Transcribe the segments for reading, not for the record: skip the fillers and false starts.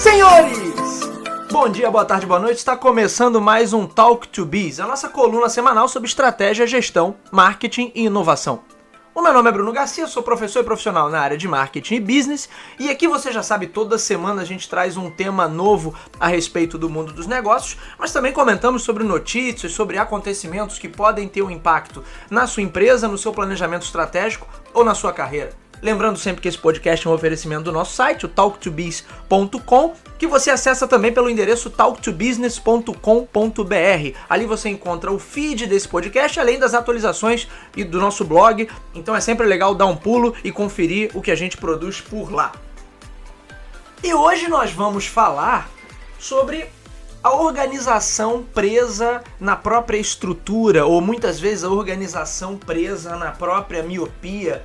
Senhores! Bom dia, boa tarde, boa noite. Está começando mais um Talk to Biz, a nossa coluna semanal sobre estratégia, gestão, marketing e inovação. O meu nome é Bruno Garcia, sou professor e profissional na área de marketing e business, e aqui você já sabe, toda semana a gente traz um tema novo a respeito do mundo dos negócios, mas também comentamos sobre notícias, sobre acontecimentos que podem ter um impacto na sua empresa, no seu planejamento estratégico ou na sua carreira. Lembrando sempre que esse podcast é um oferecimento do nosso site, o talktobiz.com, que você acessa também pelo endereço talktobusiness.com.br. Ali você encontra o feed desse podcast, além das atualizações e do nosso blog. Então é sempre legal dar um pulo e conferir o que a gente produz por lá. E hoje nós vamos falar sobre a organização presa na própria estrutura, ou muitas vezes a organização presa na própria miopia,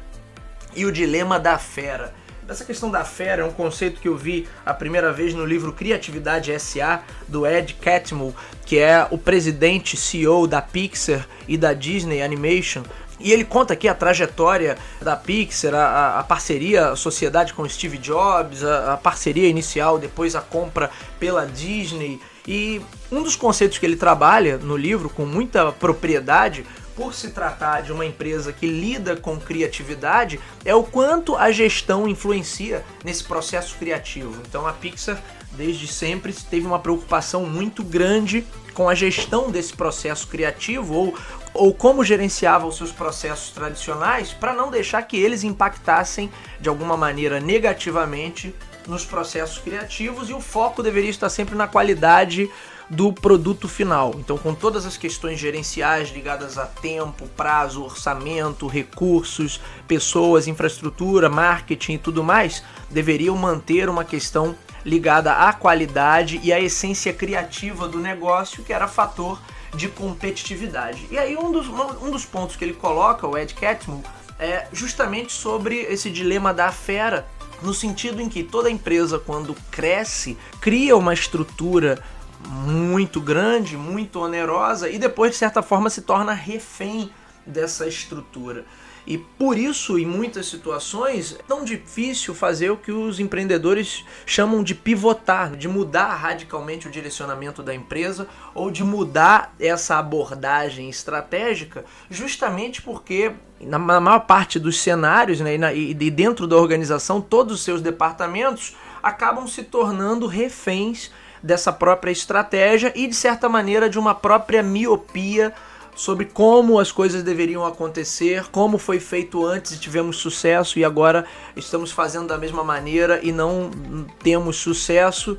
e o dilema da fera. Essa questão da fera é um conceito que eu vi a primeira vez no livro Criatividade S.A., do Ed Catmull, que é o presidente CEO da Pixar e da Disney Animation. E ele conta aqui a trajetória da Pixar, a parceria, a sociedade com Steve Jobs, a parceria inicial, depois a compra pela Disney. E um dos conceitos que ele trabalha no livro com muita propriedade, por se tratar de uma empresa que lida com criatividade, é o quanto a gestão influencia nesse processo criativo. Então a Pixar, desde sempre, teve uma preocupação muito grande com a gestão desse processo criativo, ou como gerenciava os seus processos tradicionais, para não deixar que eles impactassem de alguma maneira negativamente nos processos criativos, e o foco deveria estar sempre na qualidade do produto final. Então, com todas as questões gerenciais ligadas a tempo, prazo, orçamento, recursos, pessoas, infraestrutura, marketing e tudo mais, deveriam manter uma questão ligada à qualidade e à essência criativa do negócio, que era fator de competitividade. E aí um dos pontos que ele coloca, o Ed Catmull, é justamente sobre esse dilema da fera, no sentido em que toda empresa, quando cresce, cria uma estrutura muito grande, muito onerosa, e depois, de certa forma, se torna refém dessa estrutura. E por isso, em muitas situações, é tão difícil fazer o que os empreendedores chamam de pivotar, de mudar radicalmente o direcionamento da empresa, ou de mudar essa abordagem estratégica, justamente porque na maior parte dos cenários, né, e dentro da organização, todos os seus departamentos acabam se tornando reféns dessa própria estratégia e, de certa maneira, de uma própria miopia sobre como as coisas deveriam acontecer, como foi feito antes e tivemos sucesso e agora estamos fazendo da mesma maneira e não temos sucesso.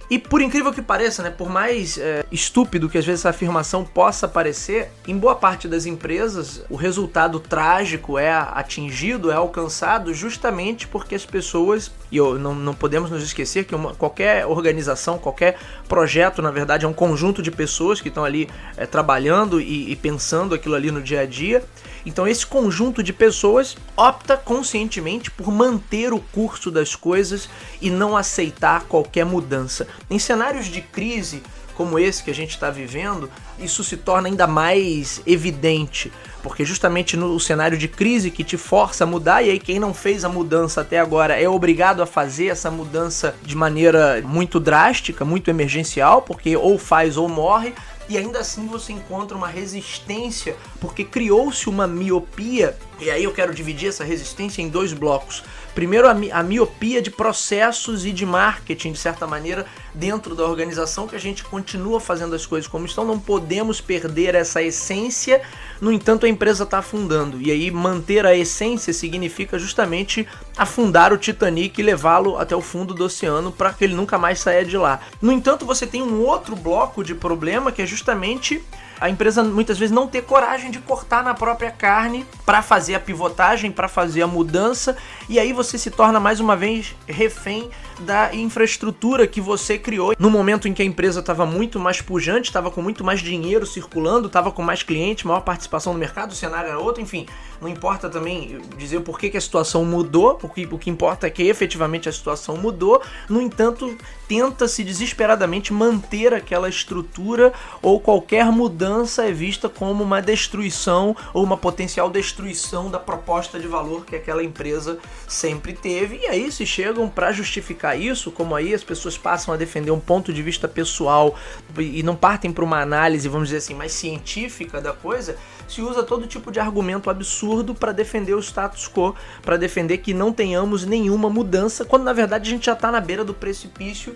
E por incrível que pareça, né, por mais estúpido que às vezes essa afirmação possa parecer, em boa parte das empresas o resultado trágico é atingido, é alcançado justamente porque as pessoas, e não podemos nos esquecer que qualquer organização, qualquer projeto, na verdade, é um conjunto de pessoas que estão ali trabalhando e pensando aquilo ali no dia a dia. Então esse conjunto de pessoas opta conscientemente por manter o curso das coisas e não aceitar qualquer mudança. Em cenários de crise como esse que a gente está vivendo, isso se torna ainda mais evidente, porque justamente no cenário de crise que te força a mudar, e aí quem não fez a mudança até agora é obrigado a fazer essa mudança de maneira muito drástica, muito emergencial, porque ou faz ou morre. E ainda assim você encontra uma resistência, porque criou-se uma miopia, e aí eu quero dividir essa resistência em dois blocos. Primeiro, a miopia de processos e de marketing, de certa maneira, dentro da organização, que a gente continua fazendo as coisas como estão, não podemos perder essa essência, no entanto a empresa está afundando. E aí manter a essência significa justamente afundar o Titanic e levá-lo até o fundo do oceano para que ele nunca mais saia de lá. No entanto, você tem um outro bloco de problema, que é justamente a empresa muitas vezes não ter coragem de cortar na própria carne para fazer a pivotagem, para fazer a mudança, e aí você se torna mais uma vez refém da infraestrutura que você criou no momento em que a empresa estava muito mais pujante, estava com muito mais dinheiro circulando, estava com mais clientes, maior participação no mercado, o cenário era outro, enfim, não importa também dizer o porquê que a situação mudou, o que importa é que efetivamente a situação mudou. No entanto, tenta-se desesperadamente manter aquela estrutura ou qualquer mudança mudança é vista como uma destruição ou uma potencial destruição da proposta de valor que aquela empresa sempre teve. E aí se chegam para justificar isso, como aí as pessoas passam a defender um ponto de vista pessoal e não partem para uma análise, vamos dizer assim, mais científica da coisa, se usa todo tipo de argumento absurdo para defender o status quo, para defender que não tenhamos nenhuma mudança, quando na verdade a gente já está na beira do precipício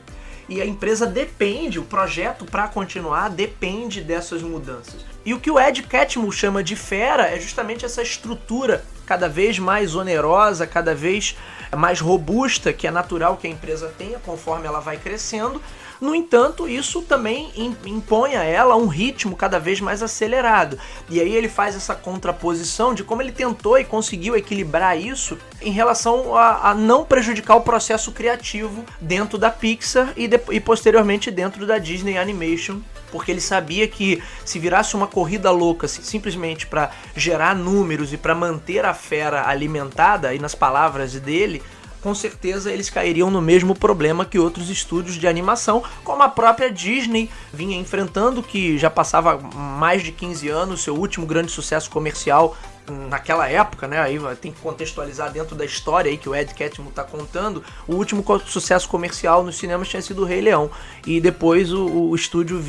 e a empresa depende, o projeto para continuar depende dessas mudanças. E o que o Ed Catmull chama de fera é justamente essa estrutura cada vez mais onerosa, cada vez mais robusta, que é natural que a empresa tenha conforme ela vai crescendo. No entanto, isso também impõe a ela um ritmo cada vez mais acelerado. E aí ele faz essa contraposição de como ele tentou e conseguiu equilibrar isso em relação a não prejudicar o processo criativo dentro da Pixar e posteriormente dentro da Disney Animation, porque ele sabia que se virasse uma corrida louca simplesmente para gerar números e para manter a fera alimentada, e nas palavras dele, com certeza eles cairiam no mesmo problema que outros estúdios de animação, como a própria Disney vinha enfrentando, que já passava mais de 15 anos, seu último grande sucesso comercial naquela época, né? Aí tem que contextualizar dentro da história aí que o Ed Catmull está contando. O último sucesso comercial nos cinemas tinha sido o Rei Leão, e depois o estúdio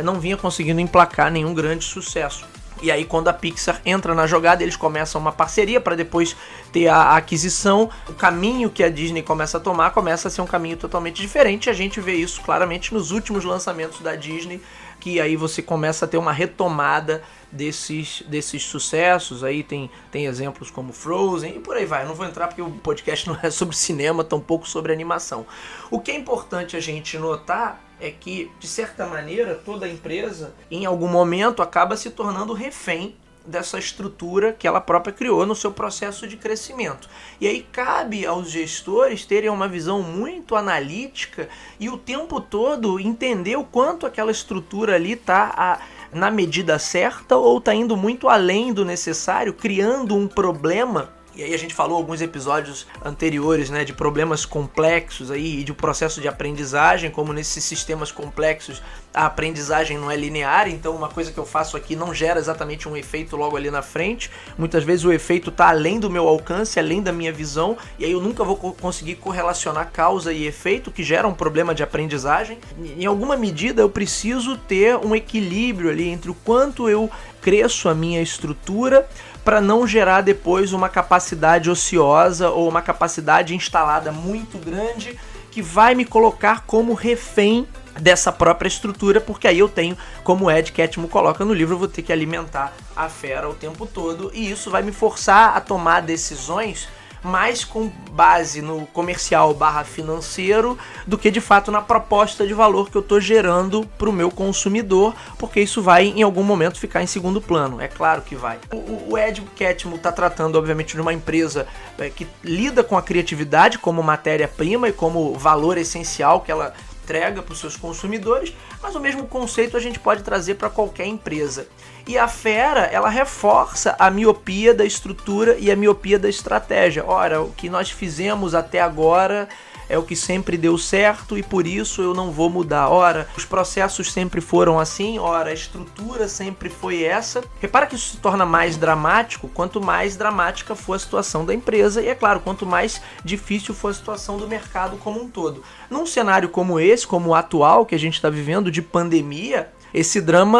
não vinha conseguindo emplacar nenhum grande sucesso. E aí quando a Pixar entra na jogada, eles começam uma parceria para depois ter a aquisição. O caminho que a Disney começa a tomar começa a ser um caminho totalmente diferente. A gente vê isso claramente nos últimos lançamentos da Disney, que aí você começa a ter uma retomada desses sucessos. Aí tem exemplos como Frozen e por aí vai. Eu não vou entrar porque o podcast não é sobre cinema, tampouco sobre animação. O que é importante a gente notar é que, de certa maneira, toda empresa, em algum momento, acaba se tornando refém dessa estrutura que ela própria criou no seu processo de crescimento. E aí cabe aos gestores terem uma visão muito analítica e o tempo todo entender o quanto aquela estrutura ali está na medida certa ou está indo muito além do necessário, criando um problema. E aí a gente falou alguns episódios anteriores, né, de problemas complexos aí e de um processo de aprendizagem, como nesses sistemas complexos a aprendizagem não é linear, então uma coisa que eu faço aqui não gera exatamente um efeito logo ali na frente. Muitas vezes o efeito está além do meu alcance, além da minha visão, e aí eu nunca vou conseguir correlacionar causa e efeito, que gera um problema de aprendizagem. Em alguma medida eu preciso ter um equilíbrio ali entre o quanto eu cresço a minha estrutura para não gerar depois uma capacidade ociosa ou uma capacidade instalada muito grande que vai me colocar como refém dessa própria estrutura, porque aí eu tenho, como o Ed Catmull coloca no livro, eu vou ter que alimentar a fera o tempo todo, e isso vai me forçar a tomar decisões mais com base no comercial / financeiro do que de fato na proposta de valor que eu estou gerando para o meu consumidor, porque isso vai em algum momento ficar em segundo plano, é claro que vai. O Ed Catmull está tratando obviamente de uma empresa que lida com a criatividade como matéria-prima e como valor essencial que ela entrega para os seus consumidores, mas o mesmo conceito a gente pode trazer para qualquer empresa. E a fera, ela reforça a miopia da estrutura e a miopia da estratégia. Ora, o que nós fizemos até agora é o que sempre deu certo e por isso eu não vou mudar. Ora, os processos sempre foram assim, ora, a estrutura sempre foi essa. Repara que isso se torna mais dramático quanto mais dramática for a situação da empresa e, é claro, quanto mais difícil for a situação do mercado como um todo. Num cenário como esse, como o atual que a gente está vivendo de pandemia, esse drama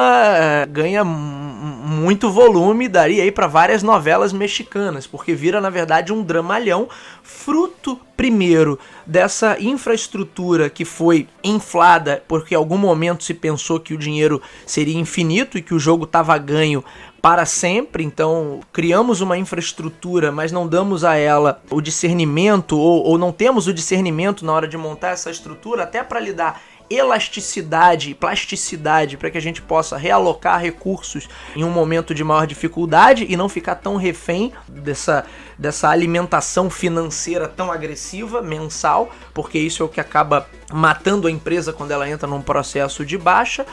ganha muito volume e daria aí para várias novelas mexicanas, porque vira na verdade um dramalhão, fruto primeiro dessa infraestrutura que foi inflada porque em algum momento se pensou que o dinheiro seria infinito e que o jogo estava ganho para sempre. Então criamos uma infraestrutura, mas não damos a ela o discernimento ou não temos o discernimento na hora de montar essa estrutura até para lidar elasticidade e plasticidade para que a gente possa realocar recursos em um momento de maior dificuldade e não ficar tão refém dessa alimentação financeira tão agressiva mensal, porque isso é o que acaba matando a empresa quando ela entra num processo de baixa.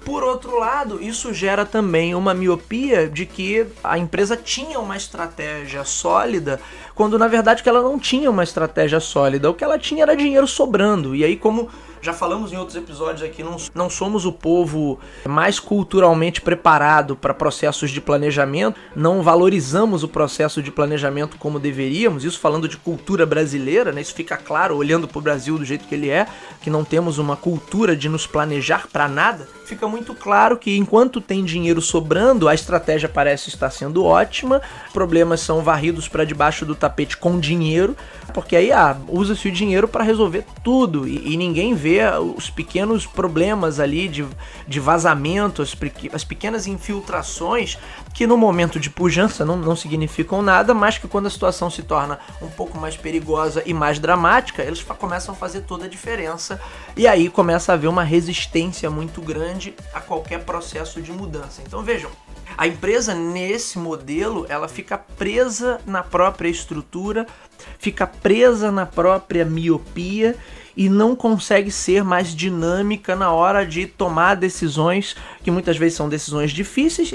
Por outro lado, isso gera também uma miopia de que a empresa tinha uma estratégia sólida, quando na verdade que ela não tinha uma estratégia sólida. O que ela tinha era dinheiro sobrando. E aí, como Já falamos em outros episódios aqui, não somos o povo mais culturalmente preparado para processos de planejamento, não valorizamos o processo de planejamento como deveríamos, isso falando de cultura brasileira, né? Isso fica claro olhando para o Brasil do jeito que ele é, que não temos uma cultura de nos planejar para nada. Fica muito claro que enquanto tem dinheiro sobrando, a estratégia parece estar sendo ótima, problemas são varridos para debaixo do tapete com dinheiro, porque aí usa-se o dinheiro para resolver tudo e ninguém vê os pequenos problemas ali de vazamento, as pequenas infiltrações que no momento de pujança não significam nada, mas que quando a situação se torna um pouco mais perigosa e mais dramática, eles começam a fazer toda a diferença e aí começa a haver uma resistência muito grande a qualquer processo de mudança. Então vejam, a empresa nesse modelo, ela fica presa na própria estrutura, fica presa na própria miopia e não consegue ser mais dinâmica na hora de tomar decisões que muitas vezes são decisões difíceis.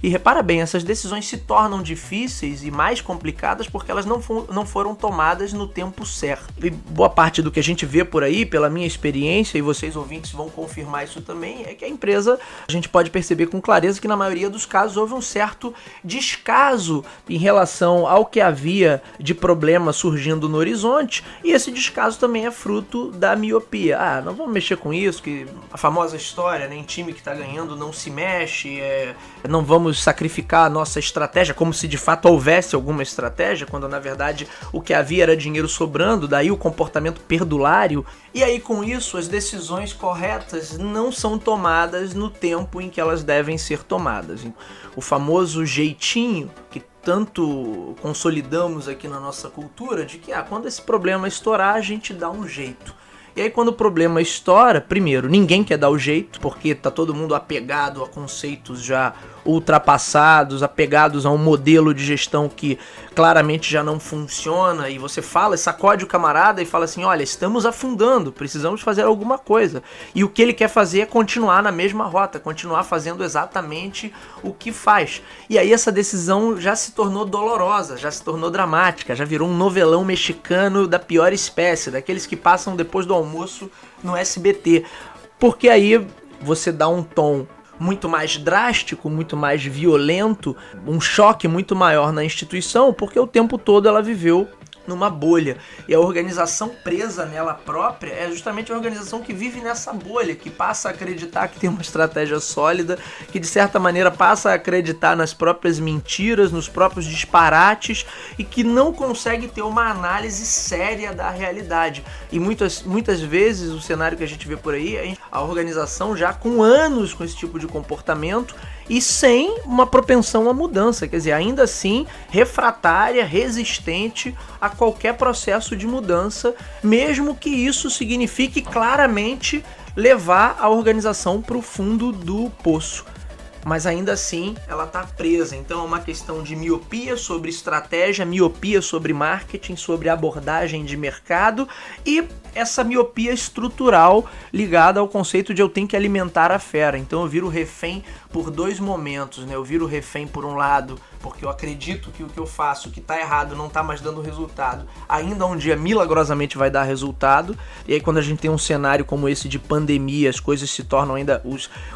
E repara bem, essas decisões se tornam difíceis e mais complicadas porque elas não foram tomadas no tempo certo. E boa parte do que a gente vê por aí, pela minha experiência, e vocês ouvintes vão confirmar isso também, é que a empresa, a gente pode perceber com clareza que na maioria dos casos houve um certo descaso em relação ao que havia de problema surgindo no horizonte, e esse descaso também é fruto da miopia. Não vamos mexer com isso, que a famosa história, né, em time que tá ganhando não se mexe, não vamos sacrificar a nossa estratégia, como se de fato houvesse alguma estratégia, quando na verdade o que havia era dinheiro sobrando, daí o comportamento perdulário, e aí com isso as decisões corretas não são tomadas no tempo em que elas devem ser tomadas. O famoso jeitinho que tanto consolidamos aqui na nossa cultura, de que quando esse problema estourar, a gente dá um jeito. E aí quando o problema estoura, primeiro, ninguém quer dar o jeito, porque tá todo mundo apegado a conceitos já ultrapassados, apegados a um modelo de gestão que claramente já não funciona, e você fala, sacode o camarada e fala assim, olha, estamos afundando, precisamos fazer alguma coisa. E o que ele quer fazer é continuar na mesma rota, continuar fazendo exatamente o que faz. E aí essa decisão já se tornou dolorosa, já se tornou dramática, já virou um novelão mexicano da pior espécie, daqueles que passam depois do almoço no SBT. Porque aí você dá um tom muito mais drástico, muito mais violento, um choque muito maior na instituição, porque o tempo todo ela viveu numa bolha. E a organização presa nela própria é justamente a organização que vive nessa bolha, que passa a acreditar que tem uma estratégia sólida, que de certa maneira passa a acreditar nas próprias mentiras, nos próprios disparates e que não consegue ter uma análise séria da realidade. E muitas vezes o cenário que a gente vê por aí é a organização já com anos com esse tipo de comportamento e sem uma propensão à mudança, quer dizer, ainda assim refratária, resistente a qualquer processo de mudança, mesmo que isso signifique claramente levar a organização para o fundo do poço. Mas ainda assim ela está presa, então é uma questão de miopia sobre estratégia, miopia sobre marketing, sobre abordagem de mercado e essa miopia estrutural ligada ao conceito de eu tenho que alimentar a fera. Então eu viro refém por dois momentos, né? Eu viro refém por um lado porque eu acredito que o que eu faço, que está errado, não está mais dando resultado, ainda um dia milagrosamente vai dar resultado. E aí quando a gente tem um cenário como esse de pandemia, as coisas se tornam ainda,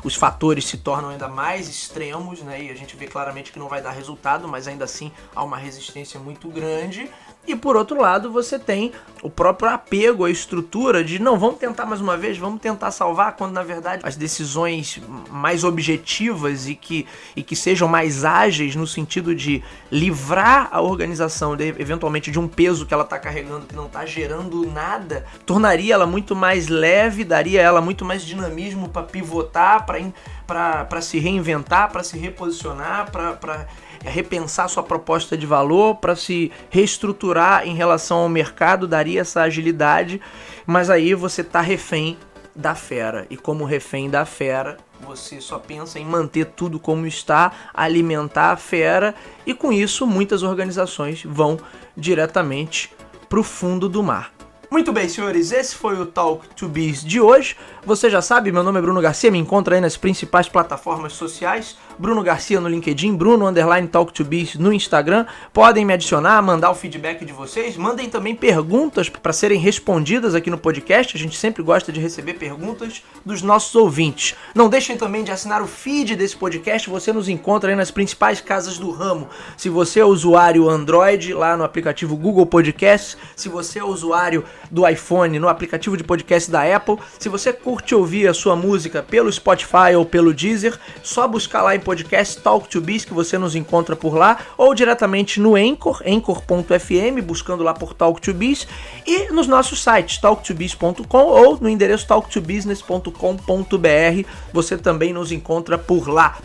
os fatores se tornam ainda mais extremos, né? E a gente vê claramente que não vai dar resultado, mas ainda assim há uma resistência muito grande. E por outro lado você tem o próprio apego à estrutura de não, vamos tentar mais uma vez, vamos tentar salvar, quando na verdade as decisões mais objetivas e que sejam mais ágeis no sentido de livrar a organização eventualmente de um peso que ela está carregando que não está gerando nada, tornaria ela muito mais leve, daria a ela muito mais dinamismo para pivotar, para se reinventar, para se reposicionar, para repensar sua proposta de valor, para se reestruturar em relação ao mercado, daria essa agilidade, mas aí você tá refém da fera, e como refém da fera, você só pensa em manter tudo como está, alimentar a fera, e com isso muitas organizações vão diretamente pro fundo do mar. Muito bem, senhores, esse foi o Talk to Biz de hoje. Você já sabe, meu nome é Bruno Garcia, me encontra aí nas principais plataformas sociais. Bruno Garcia no LinkedIn, Bruno_TalkToBiz no Instagram. Podem me adicionar, mandar o feedback de vocês. Mandem também perguntas para serem respondidas aqui no podcast. A gente sempre gosta de receber perguntas dos nossos ouvintes. Não deixem também de assinar o feed desse podcast. Você nos encontra aí nas principais casas do ramo. Se você é usuário Android, lá no aplicativo Google Podcasts. Se você é usuário do iPhone, no aplicativo de podcast da Apple. Se você curte ouvir a sua música pelo Spotify ou pelo Deezer, só buscar lá em podcast Talk to Biz que você nos encontra por lá, ou diretamente no Anchor, anchor.fm, buscando lá por Talk to Biz, e nos nossos sites, talktobiz.com ou no endereço talktobusiness.com.br, você também nos encontra por lá.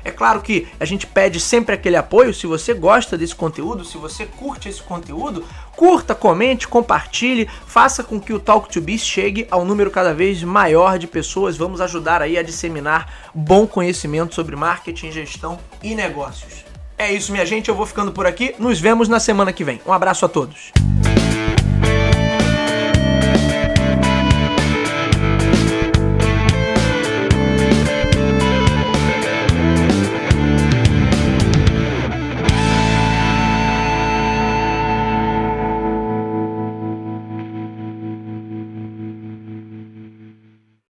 É claro que a gente pede sempre aquele apoio. Se você gosta desse conteúdo, se você curte esse conteúdo, curta, comente, compartilhe, faça com que o Talk to Biz chegue ao número cada vez maior de pessoas. Vamos ajudar aí a disseminar bom conhecimento sobre marketing, gestão e negócios. É isso, minha gente, eu vou ficando por aqui. Nos vemos na semana que vem. Um abraço a todos.